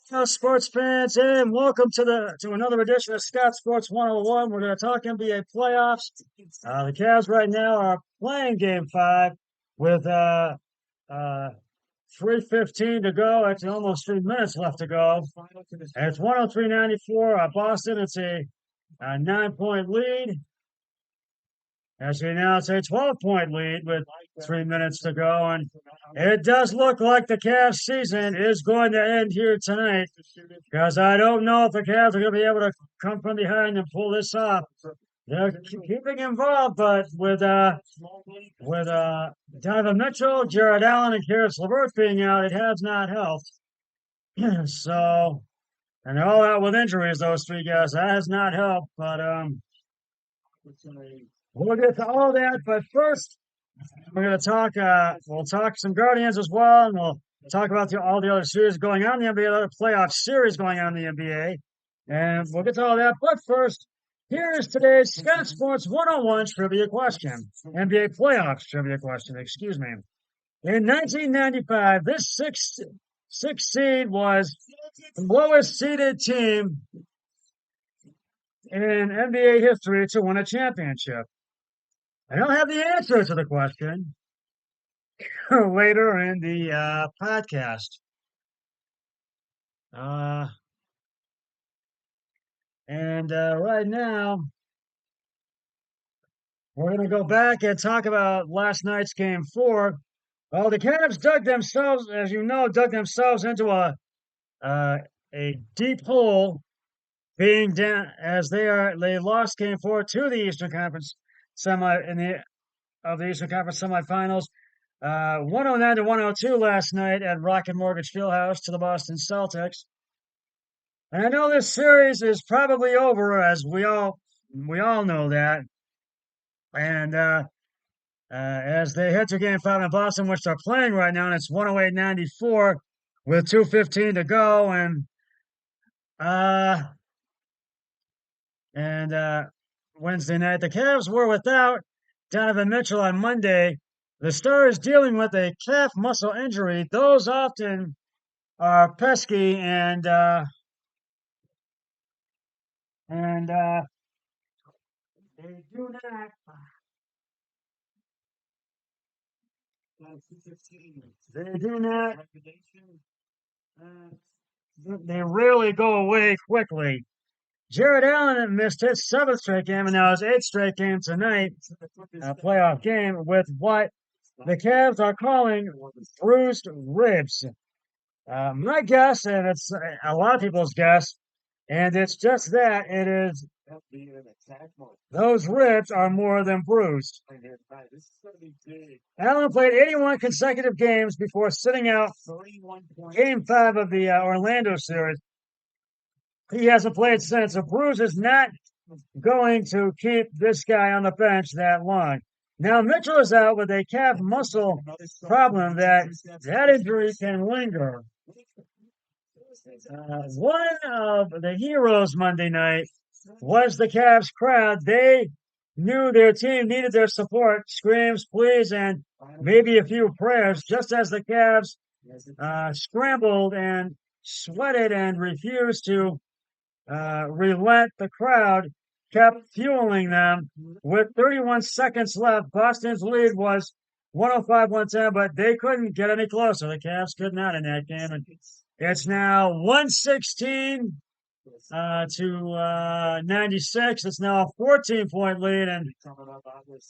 Hello, sports fans, and welcome to another edition of Scott Sports 101. We're going to talk NBA playoffs. The Cavs right now are playing Game 5 with uh, 3:15 to go. Actually, almost 3 minutes left to go. And it's 103-94. Boston, it's a 9-point lead. Actually, now it's a 12-point lead with 3 minutes to go. And it does look like the Cavs season is going to end here tonight because I don't know if the Cavs are going to be able to come from behind and pull this off. They're keeping involved, but with Donovan Mitchell, Jared Allen, and Karis LeVert being out, it has not helped. So, and they're all out with injuries, those three guys. That has not helped, but we'll get to all that. But first, we're going to talk. We'll talk some Guardians as well, and we'll talk about all the other series going on in the NBA, other playoff series going on in the NBA, and we'll get to all that. But first, here is today's Scott Sports 101 trivia question, NBA playoffs trivia question. Excuse me. In 1995, this six seed was the lowest seeded team in NBA history to win a championship. I don't have the answer to the question later in the podcast. And right now, we're going to go back and talk about last night's game 4. Well, the Cavs dug themselves, as you know, into a deep hole, being down as they lost game 4 to the Eastern Conference of the Eastern Conference semifinals. 109 to 102 last night at Rocket Mortgage Fieldhouse to the Boston Celtics. And I know this series is probably over, as we all know that. And as they head to Game 5 in Boston, which they're playing right now, and it's 108-94 with 2:15 to go, and Wednesday night the Cavs were without Donovan Mitchell on Monday. The Stars dealing with a calf muscle injury. Those often are pesky and they do not. They do not. They rarely go away quickly. Jared Allen missed his 7th straight game, and now his 8th straight game tonight, a playoff game, with what the Cavs are calling bruised ribs. My guess, and it's a lot of people's guess, and it's just that it is. Those ribs are more than bruised. Allen played 81 consecutive games before sitting out Game 5 of the Orlando series. He hasn't played since. A bruise is not going to keep this guy on the bench that long. Now, Mitchell is out with a calf muscle problem that injury can linger. One of the heroes Monday night was the Cavs crowd. They knew their team needed their support, screams, pleas, and maybe a few prayers, just as the Cavs scrambled and sweated and refused to relent. The crowd kept fueling them. With 31 seconds left, Boston's lead was 105-110, but they couldn't get any closer. The Cavs could not in that game. And it's now 116 to 96. It's now a 14-point lead and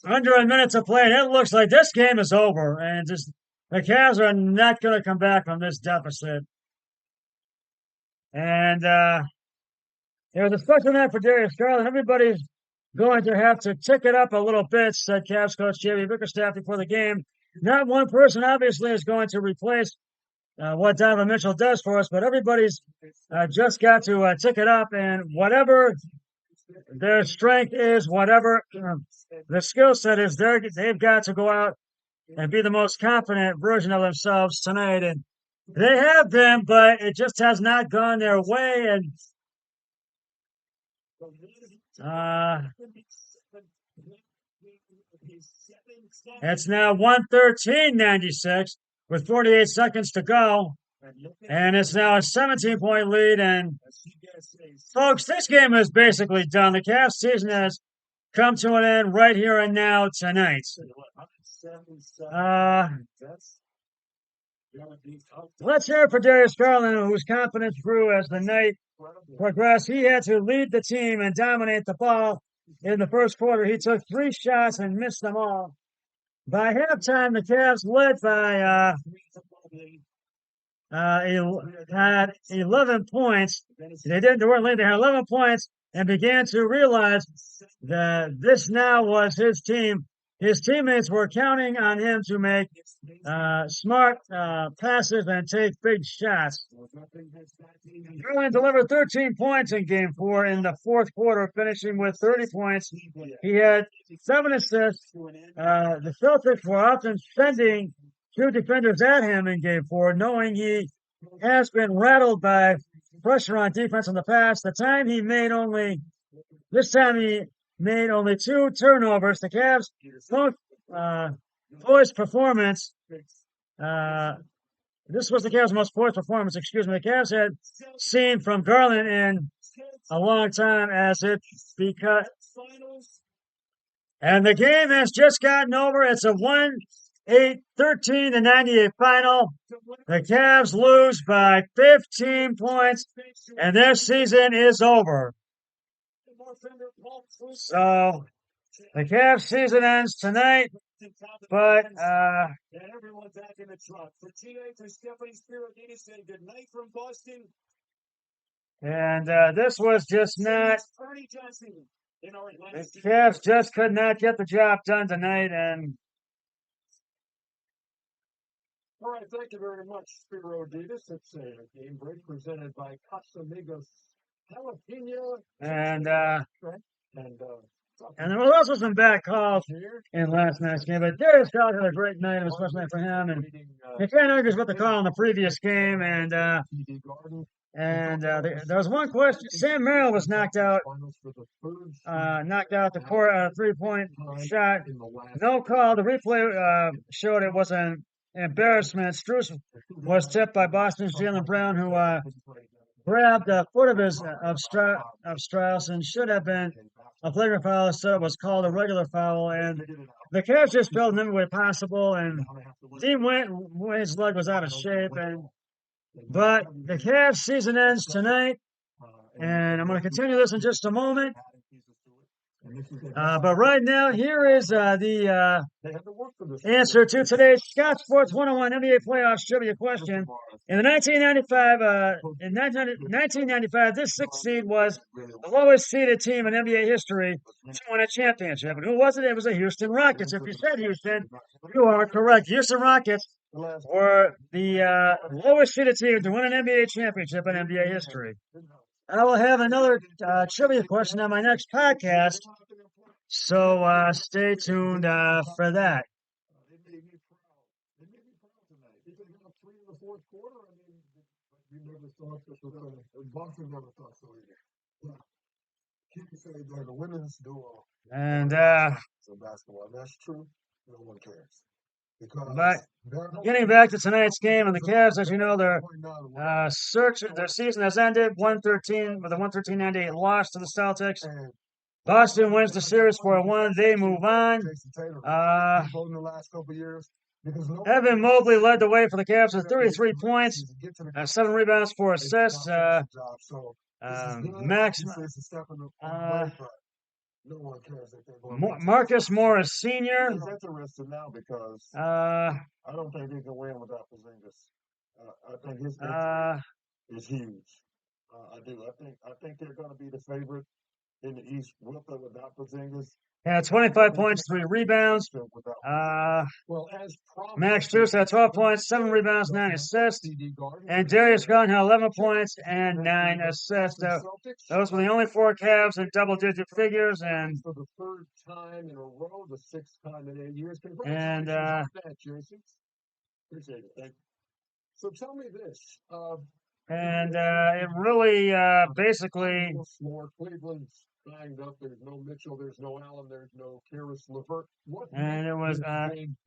under a minute to play. And it looks like this game is over. And just the Cavs are not going to come back from this deficit. And it was a special night for Darius Garland. Everybody's going to have to tick it up a little bit, said Cavs coach Jamie Bickerstaff before the game. Not one person, obviously, is going to replace what Donovan Mitchell does for us, but everybody's just got to tick it up, and whatever their strength is, whatever the skill set is, they've got to go out and be the most confident version of themselves tonight. And they have been, but it just has not gone their way. And it's now 113-96 with 48 seconds to go. And it's now a 17-point lead. And folks, this game is basically done. The Cavs season has come to an end right here and now tonight. Uh, let's hear it for Darius Garland, whose confidence grew as the night progressed. He had to lead the team and dominate the ball in the first quarter. He took 3 shots and missed them all. By halftime, the Cavs led by had 11 points. They weren't leading. They had 11 points and began to realize that this now was his team. His teammates were counting on him to make smart passes and take big shots. Garland delivered 13 points in Game 4 in the fourth quarter, finishing with 30 points. He had 7 assists. The Celtics were often sending 2 defenders at him in Game 4, knowing he has been rattled by pressure on defense in the past. This time he made only 2 turnovers. The Cavs' poised performance. This was the Cavs' most poised performance. Excuse me. The Cavs had seen from Garland in a long time and the game has just gotten over. It's a 13-98 final. The Cavs lose by 15 points, and their season is over. So the Cavs season ends tonight, but everyone's back in the truck. For teenager Stephanie Spirididis saying good night from Boston. And this was just not. The Cavs just could not get the job done tonight, and. All right, thank you very much, Spirididis. It's a game break presented by Casamigos Jalapeno. And there was also some bad calls in last night's game, but Darius Garland had a great night. It was a special night for him, and he kind of argues with the call in the previous game. And there was one question. Sam Merrill was knocked out the court 3-point shot. No call. The replay showed it was an embarrassment. Strus was tipped by Boston's Jaylen Brown, who grabbed the foot of Strus and should have been a flagrant foul. So it was called a regular foul, and the Cavs just failed in every way possible. And Dean Wade's leg was out of shape, but the Cavs season ends tonight, and I'm going to continue this in just a moment. But right now, here is the answer to today's Scott Sports 101 NBA playoffs trivia question. In 1995, this 6th seed was the lowest seeded team in NBA history to win a championship. And who was it? It was the Houston Rockets. If you said Houston, you are correct. Houston Rockets were the lowest seeded team to win an NBA championship in NBA history. I will have another trivia question on my next podcast, so stay tuned for that. And basketball, that's true. No one cares. But getting back to tonight's game, and the Cavs, as you know, their season has ended with a 113-98 loss to the Celtics. Boston wins the series 4-1. They move on. Evan Mobley led the way for the Cavs with 33 points, 7 rebounds, 4 assists. Marcus Morris Sr. He's interested now because I don't think he can win without Porzingis. I think his is huge. I do. I think they're going to be the favorite in the East with or without Porzingis. Had 25 points, 3 rebounds. Max Strus had 12 points, 7 rebounds, 9 assists. And Darius Garland had 11 points and 9 assists. Those were the only 4 Cavs in double-digit figures. And for the 3rd time in a row, the 6th time in 8 years. And appreciate it. Thank you. So tell me this. It really basically. Cleveland's banged up. There's no Mitchell. There's no Allen. There's no Karis LeVert. And it was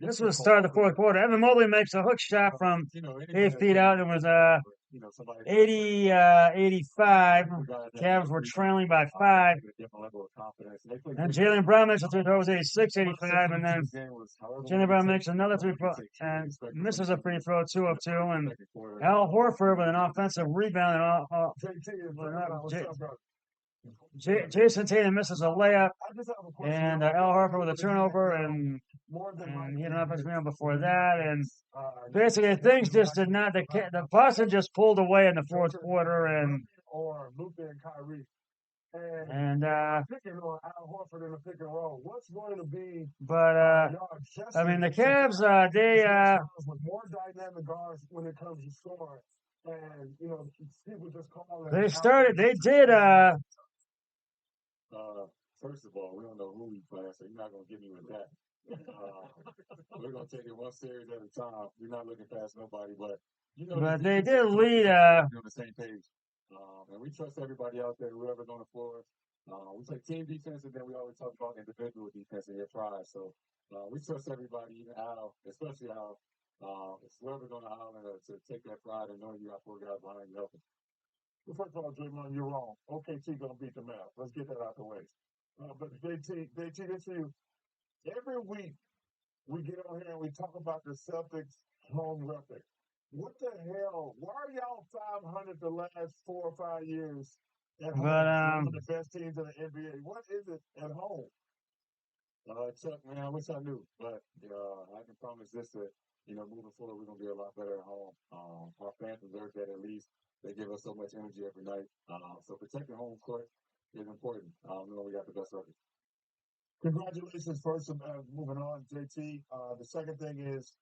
this was start of the fourth quarter. Evan Mobley makes a hook shot from 8 feet out. It was 85. Cavs were trailing by 5. And Jaylen Brown makes a three throw. It was 86-85. And then Jaylen Brown makes another three throw and misses a free throw, 2 of 2. And Al Horford with an offensive rebound. Jason Tatum misses a layup, and Al Horford with a turnover, and he had an offensive rebound before that. And basically, things just did not. The Boston just pulled away in the fourth quarter, and but I mean the Cavs they with more dynamic guards when it comes to scoring, and people just call it. They did first of all, we don't know who we play, so you're not gonna get me with that. We're gonna take it one series at a time. We're not looking past nobody, but but they did lead on the same page. And we trust everybody out there, whoever's on the floor. We play team defense, and then we always talk about individual defense in your tries. So we trust everybody, even Al, especially Al. It's whoever's on the island to take that pride and know you got 4 guys behind you helping. Well, first of all, Draymond, you're wrong. OKC gonna beat the Mavs. Let's get that out the way. But JT, this for you. Every week we get on here and we talk about the Celtics home record. What the hell? Why are y'all 500 the last 4 or 5 years at home? One of the best teams in the NBA. What is it at home? Chuck, man, I wish I knew, but I can promise this that moving forward we're gonna be a lot better at home. Our fans deserve that at least. They give us so much energy every night. So protecting home court is important. We got the best record. Congratulations first, moving on, JT. The second thing is,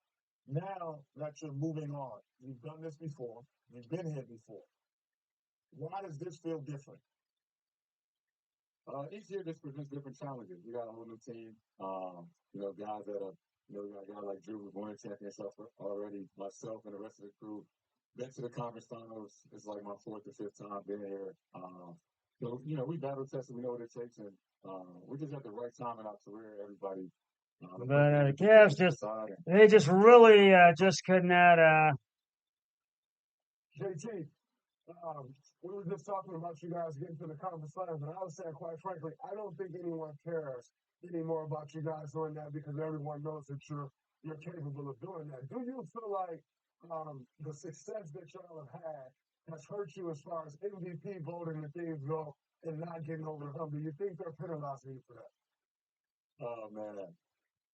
now that you're moving on, you've done this before, you've been here before. Why does this feel different? Each year this presents different challenges. We got a whole new team. Guys that are, we got a guy like Drew who's won a championship already. Myself and the rest of the crew been to the conference finals. It's like my 4th or 5th time being here. So, we battle tested. We know what it takes, and we just at the right time in our career. Everybody. But the Cavs just really just could not. JT, we were just talking about you guys getting to the conference finals, and I was saying, quite frankly, I don't think anyone cares anymore about you guys doing that because everyone knows that you're capable of doing that. Do you feel like the success that y'all have had has hurt you as far as MVP voting and things go and not getting over the hump? Do you think they're penalizing you for that? Oh, man.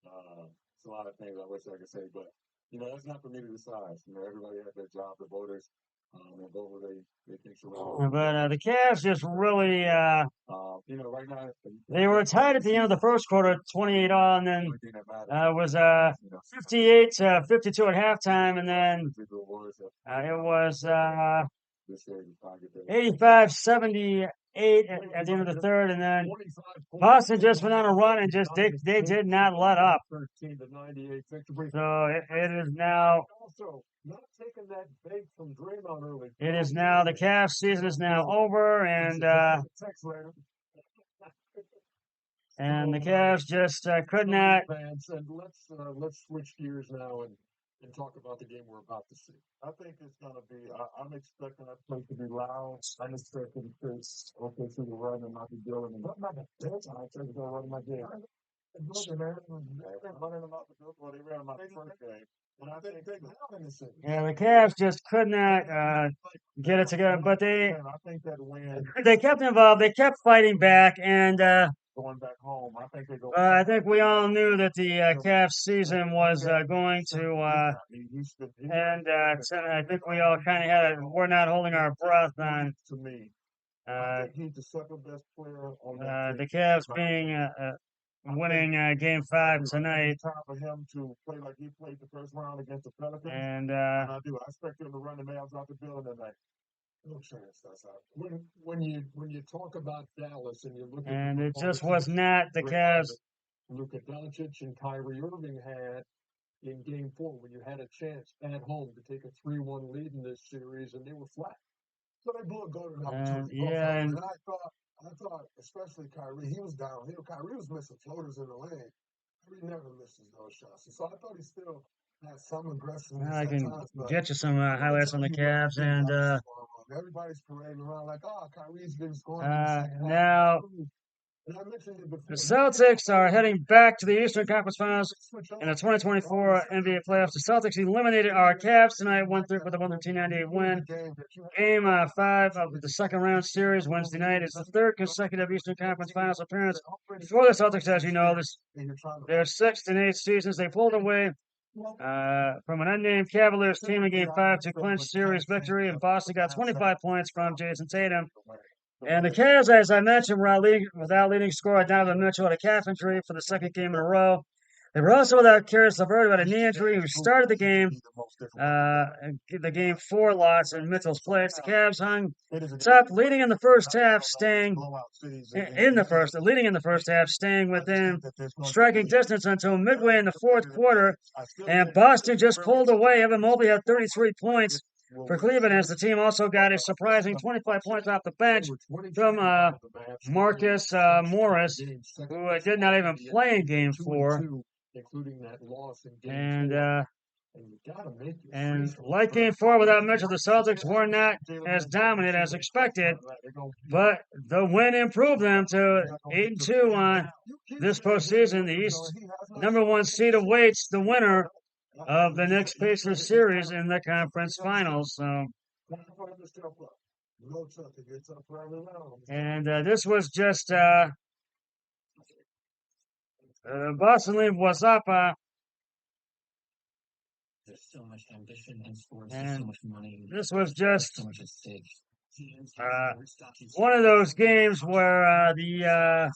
It's a lot of things I wish I could say, but, that's not for me to decide. Everybody has their job, the voters, and vote what they think should win. But the Cavs just really, right now, they were tied at the end of the first quarter, 28 all, and then it was 58-52 at halftime, and then it was 85-78 at the end of the third, and then Boston just went on a run and just they did not let up. So it is now. It is now the Cavs season is now over, and the Cavs just could not. And let's switch gears now and talk about the game we're about to see. I think it's going to be. I'm expecting that place to be loud. I'm expecting Chris OKC to run and not be dealing. I'm not going to run my game. Yeah, the Cavs just could not get it together, but they kept involved. They kept fighting back, and going back home. I think we all knew that the Cavs season was going to end. I think we all kind of had. We're not holding our breath on. To me, he's the second best player on the Cavs being. Winning Game 5 tonight. Time for him to play like he played the first round against the Pelicans. And I do. I expect him to run the Mavs out the building tonight. No chance that's out. When you talk about Dallas and you look at and it just was not the Cavs. Luka Doncic and Kyrie Irving had in Game 4 when you had a chance at home to take a 3-1 lead in this series, and they were flat. So they blew a golden opportunity. And I thought I thought, especially Kyrie, he was downhill. Kyrie was missing floaters in the lane. Kyrie never misses those shots. And so I thought he still had some aggressiveness I at can times, but get you some let me highlights on tell the you what I Cavs think and else is going on. Everybody's parading around like, oh, Kyrie's getting scoring in the second half. now. And I mentioned it The before. Celtics are heading back to the Eastern Conference Finals in the 2024 NBA playoffs. The Celtics eliminated our Cavs tonight, 1-3 with a 113-98 win. Game 5 of the second round series Wednesday night is the third consecutive Eastern Conference Finals appearance for the Celtics. As you know, their sixth in 8 seasons. They pulled away from an unnamed Cavaliers team in Game 5 to clinch series victory, and Boston got 25 points from Jason Tatum. And the Cavs, as I mentioned, were without leading scorer Donovan Mitchell had a calf injury for the second game in a row. They were also without Caris LeVert, who had a knee injury, who started the game 4 loss in Mitchell's place. The Cavs hung tough, leading in the first half, leading in the first half, staying within striking distance until midway in the fourth quarter. And Boston just pulled away. Evan Mobley had 33 points for Cleveland, as the team also got a surprising 25 points off the bench from Marcus Morris, who did not even play in Game 4. And like Game 4 without Mitchell, the Celtics were not as dominant as expected, but the win improved them to 8-2 on this postseason. The East #1 seed awaits the winner of the next Pacers series in the conference finals. So, and this was just Boston League was up. There's so much ambition in sports. And there's so much money. This was just so much at stake. One of those games where the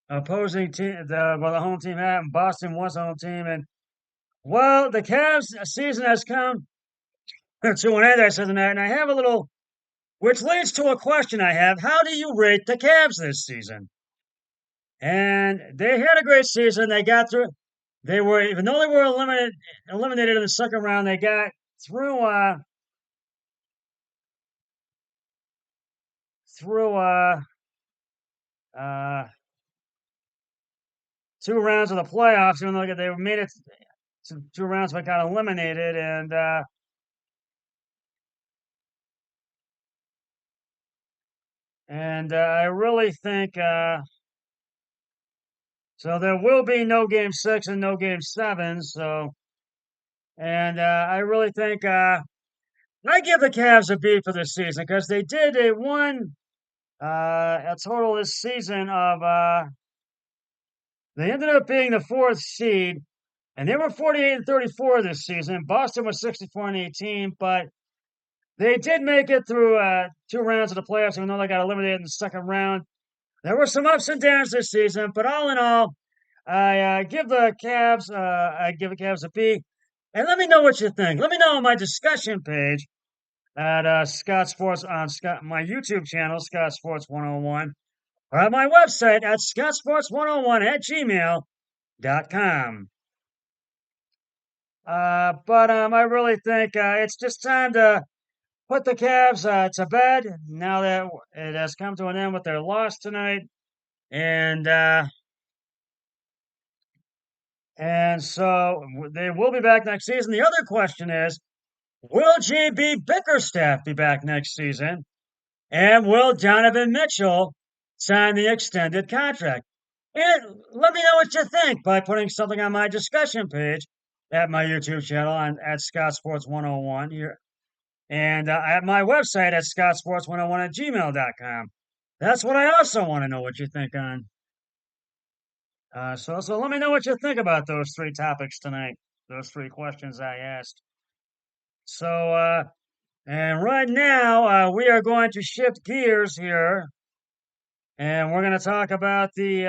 opposing team, the home team had, and Boston was the home team, and well, the Cavs season has come to an end. I said that, and I have a little, which leads to a question I have: how do you rate the Cavs this season? And they had a great season. They got through. They were, even though they were eliminated in the second round, they got through. Two rounds of the playoffs, even though they made it to 2 rounds but got eliminated. And I really think so there will be no Game 6 and no Game 7. So, and I really think I give the Cavs a B for this season because they won a total this season of they ended up being the 4th seed, and they were 48-34 this season. Boston was 64-18, but they did make it through 2 rounds of the playoffs, even though they got eliminated in the second round. There were some ups and downs this season, but all in all, I give the Cavs a B. And let me know what you think. Let me know on my discussion page at Scott Sports on my YouTube channel, Scott Sports 101, or at my website at scottsports101@gmail.com. But I really think it's just time to put the Cavs to bed now that it has come to an end with their loss tonight. And so they will be back next season. The other question is, will JB Bickerstaff be back next season? And will Donovan Mitchell sign the extended contract? And let me know what you think by putting something on my discussion page at my YouTube channel at Scott Sports 101 here. And at my website at scottsports101@gmail.com. That's what I also want to know what you think on. So let me know what you think about those 3 topics tonight, those 3 questions I asked. So, and right now, we are going to shift gears here, and we're going to talk about the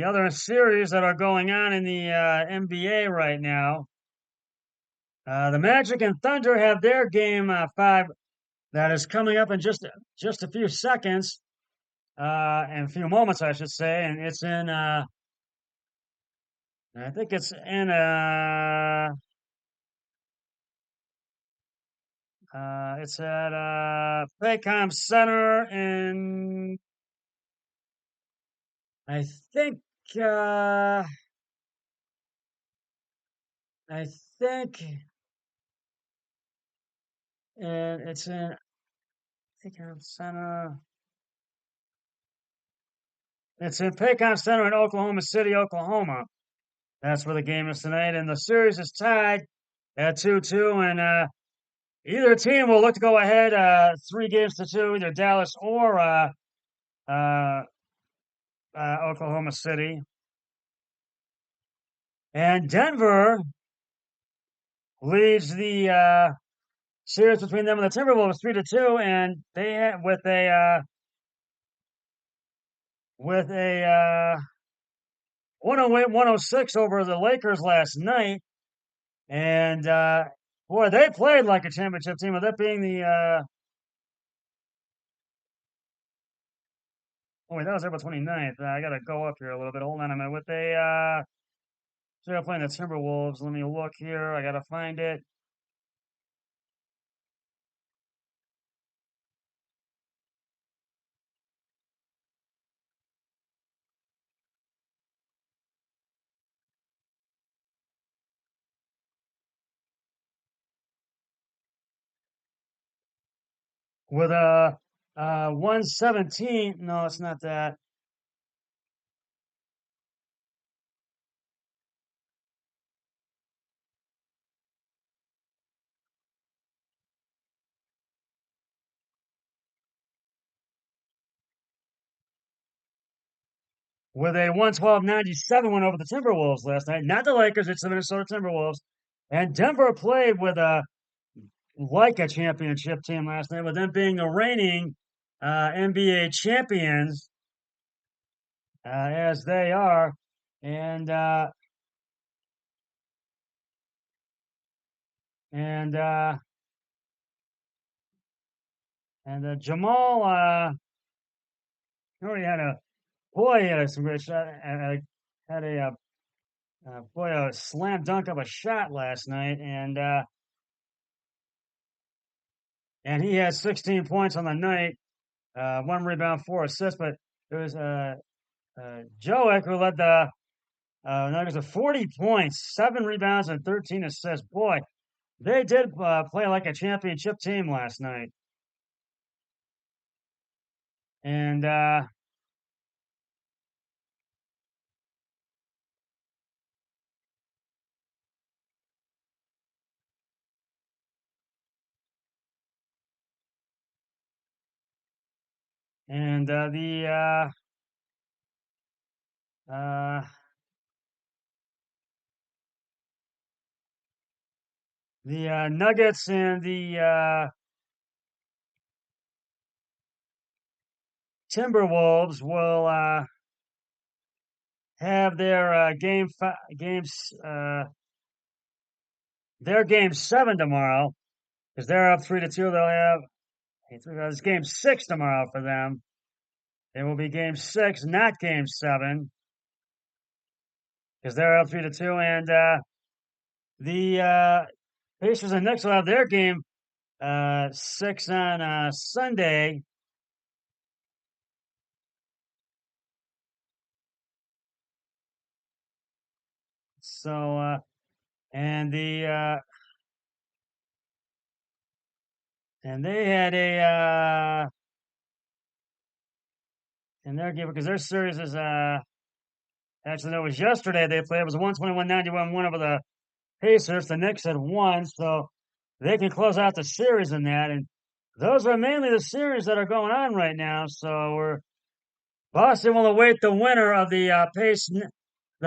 other series that are going on in the NBA right now. The Magic and Thunder have their game 5 that is coming up in just a few seconds, in a few moments, I should say, and it's in. I think it's in It's at Paycom Center in I think uh I think and it's in Paycom Center. It's in Paycom Center in Oklahoma City, Oklahoma. That's where the game is tonight, and the series is tied at 2-2, and either team will look to go ahead 3-2, either Dallas or uh, Oklahoma City. And Denver leads the series between them and the Timberwolves 3-2, and they had with a 108-106 over the Lakers last night. And boy, they played like a championship team, with that being the oh wait, that was April 29th. I gotta go up here a little bit. Hold on a minute. With so they're playing the Timberwolves. Let me look here. I gotta find it. With a 117. No, it's not that. With a 112-97 win over the Timberwolves last night. Not the Lakers, it's the Minnesota Timberwolves. And Denver played with a like a championship team last night, with them being the reigning NBA champions, as they are. And and uh, Jamal already had a boy. He had some great shot. Had a slam dunk of a shot last night, and he had 16 points on the night, 1 rebound, 4 assists. But it was Joek who led the Nuggets with 40 points, 7 rebounds, and 13 assists. Boy, they did play like a championship team last night, and and uh, the Nuggets and the Timberwolves will have their their game 7 tomorrow, because they're up 3-2. They'll have it's game 6 tomorrow for them. It will be game 6, not game 7, because they're up 3-2. And the Pacers and Knicks will have their game 6 on Sunday. So and the and they had a in their game, because their series is actually, that was yesterday they played. It was a 121-91 win over the Pacers. The Knicks had won, so they can close out the series in that. And those are mainly the series that are going on right now. So Boston will await the winner of the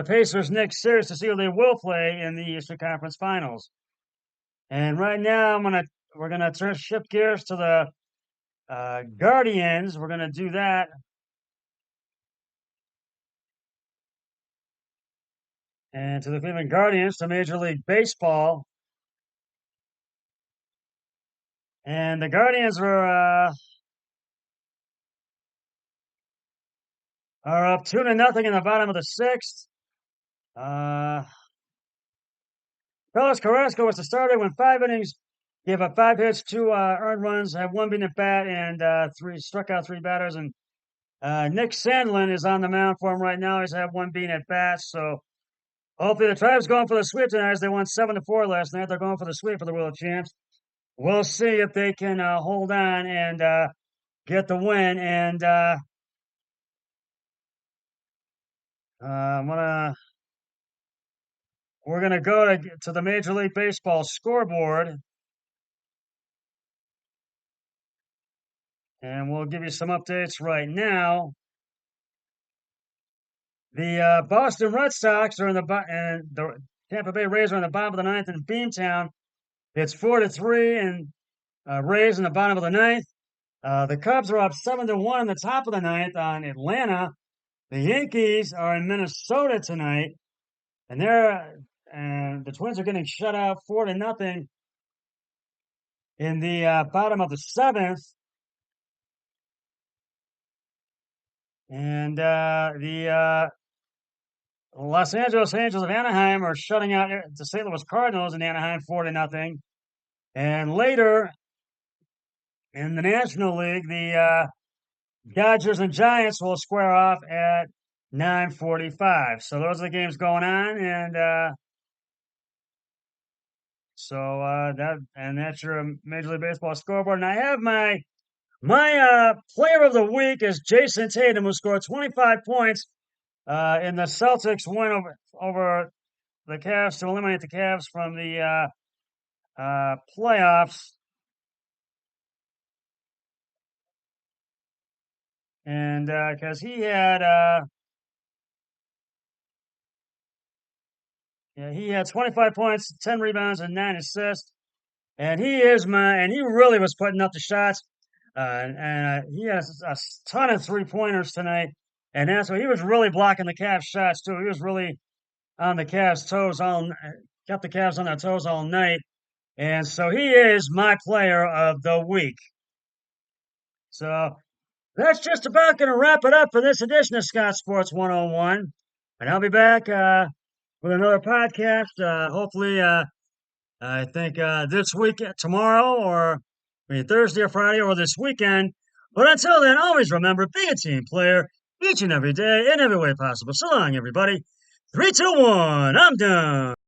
Pacers Knicks series to see who they will play in the Eastern Conference Finals. And right now, we're gonna shift gears to the Guardians. We're gonna do that. And to the Cleveland Guardians, to Major League Baseball. And the Guardians are up 2-0 in the bottom of the 6th. Carlos Carrasco was the starter, went 5 innings, gave up 5 hits, 2 earned runs, had 1 being at bat, and struck out 3 batters. And Nick Sandlin is on the mound for him right now. He's had 1 being at bat. So hopefully the Tribe's going for the sweep tonight, as they won 7-4 last night. They're going for the sweep for the World Champs. We'll see if they can hold on and get the win. And we're gonna go to the Major League Baseball scoreboard, and we'll give you some updates right now. The Boston Red Sox are and the Tampa Bay Rays are in the bottom of the 9th in Beantown. It's 4-3, and Rays in the bottom of the 9th. The Cubs are up 7-1 in the top of the 9th on Atlanta. The Yankees are in Minnesota tonight, and the Twins are getting shut out 4-0 in the bottom of the 7th. And the Los Angeles Angels of Anaheim are shutting out the St. Louis Cardinals in Anaheim 4-0. And later in the National League, the Dodgers and Giants will square off at 9:45. So those are the games going on, and that's your Major League Baseball scoreboard. And I have my player of the week is Jason Tatum, who scored 25 points in the Celtics win over the Cavs to eliminate the Cavs from the playoffs. And because he had 25 points, 10 rebounds, and 9 assists. And he really was putting up the shots. And he has a ton of 3-pointers tonight. And that's why he was really blocking the Cavs shots too. He was really on the Cavs' toes kept the Cavs on their toes all night. And so he is my player of the week. So that's just about going to wrap it up for this edition of Scott Sports 101. And I'll be back with another podcast. Hopefully, I think this week, tomorrow, or Thursday or Friday, or this weekend. But until then, always remember, be a team player each and every day in every way possible. So long, everybody. 3, 2, 1, I'm done.